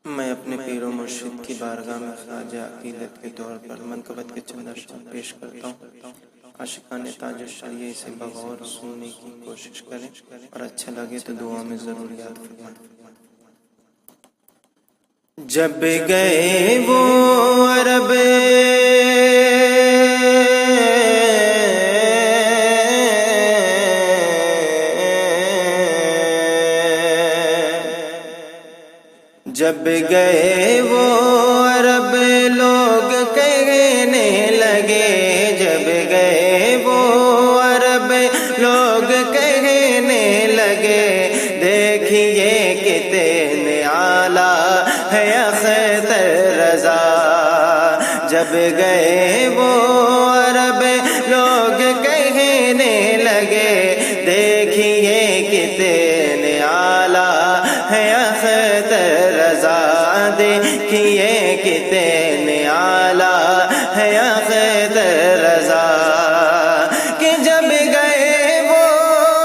میں اپنے پیر و مرشد کی بارگاہ میں خواجہ عقیدت کے طور پر منقبت کے چند اشعار پیش کرتا ہوں۔ عاشقان تاج الشریعہ اسے بغور سننے کی کوشش کریں اور اچھا لگے تو دعا میں ضرور یاد فرمائیں۔ جب گئے وہ عرب جب گئے وہ عرب لوگ کہنے لگے، جب گئے وہ عرب لوگ کہنے لگے، دیکھیے کتنے اعلیٰ ہے اختر رضا۔ جب گئے وہ عرب لوگ کہنے لگے، دیکھیے کتنے اعلیٰ ہے اختر رضا، دیکھیے کتنے اعلیٰ ہے اختر رضا۔ کہ جب گئے وہ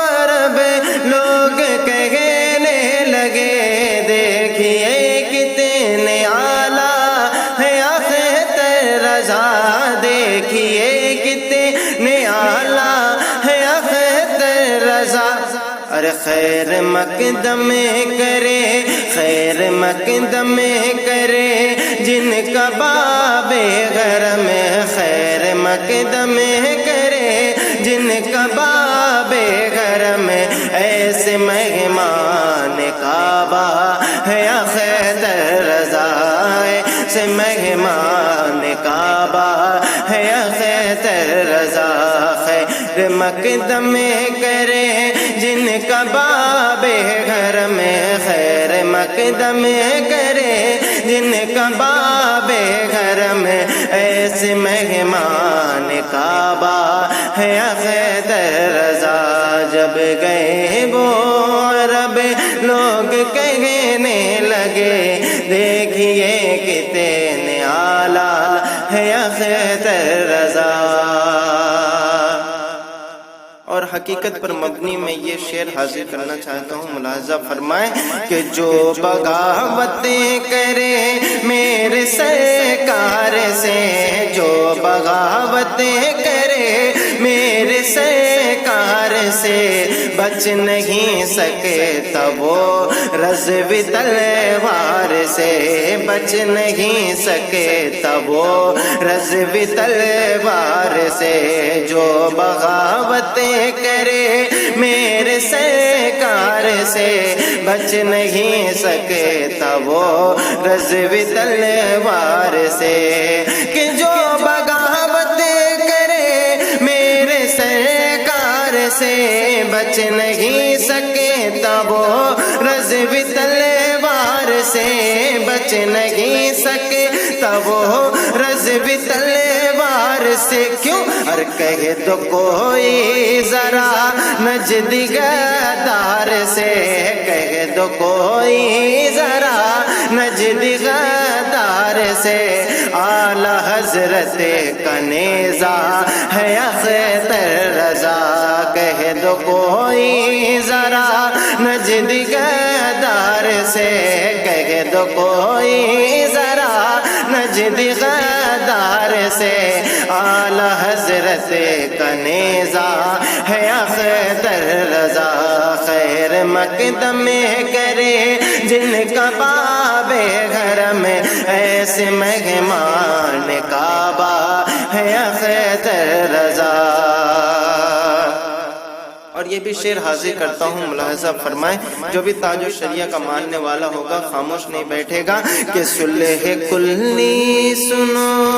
عرب لوگ کہنے لگے، دیکھیے کتنے اعلیٰ ہے اختر رضا، دیکھیے کتنے اعلیٰ ہے اختر رضا۔ ارے خیر مقدم کرے، خیر مقدم کرے جن کا باب گھر میں، خیر مقدم کرے جن کا باب گھر میں، ایسے مہمان کعبہ ہے اختر رضا، ایسے مہمان کعبہ ہے اختر رضا۔ خیر مقدم کرے جن کا باب گھر میں، خیر مقدم کرے جن کا باب گھر میں، ایسے مہمان کعبہ ہے اختر رضا۔ جب گئے وہ عرب لوگ کہنے لگے، دیکھیے کتنے اعلیٰ ہے اختر رضا۔ اور حقیقت پر مبنی میں یہ شعر حاضر کرنا چاہتا ہوں، ملاحظہ فرمائیں کہ جو بغاوتیں کرے میرے سرکار سے، جو بغاوتیں کرے میرے سرکار سے، بچ نہیں سکتا وہ رضوی تلوار سے، بچ نہیں سکتا وہ رضوی تلوار سے۔ جو بغاوتیں کرے میرے سرکار سے، بچ نہیں سکتا وہ رضوی تلوار سے۔ کہ جو بغاوت کرے میرے سرکار سے، بچ نہیں سکتا وہ رضوی تلوار سے، بچ نہیں سکتا وہ رضوی تلوار سے۔ کیوں؟ اور کہے تو کوئی ذرا نجدی غدار سے، کہے تو کوئی ذرا نجدی غدار سے، اعلیٰ حضرت کا نیزہ ہے اختر رضا۔ کہے تو کوئی ذرا نجدی غدار سے، کہے تو کوئی ذرا نجدی غدار سے، اعلیٰ حضرت کا نیزہ ہے اختر رضا۔ خیر مقدم کرے جن کا باب گھر میں، ایسے مہمان کعبہ ہے اختر رضا۔ اور یہ بھی شعر حاضر کرتا ہوں، ملاحظہ فرمائیں، جو بھی تاج الشریعہ کا ماننے والا ہوگا خاموش نہیں بیٹھے گا کہ صلح کلی سنو،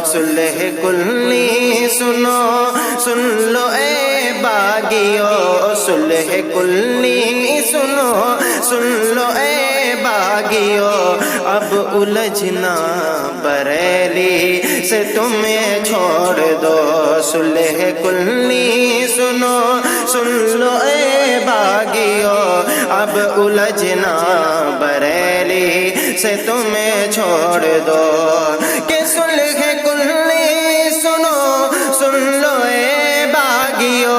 صلح کلی سنو، سن لو اے باغیو، صلح کلی سنو، سن لو اے باغیو، اب الجھنا بریلی سے تمہیں چھوڑ دو۔ صلح کلی سنو، سن لو اے باغیو، اب الجھنا بریلی سے تمہیں چھوڑ دو۔ کہ صلح کلی سنو، سن لو اے باغیو،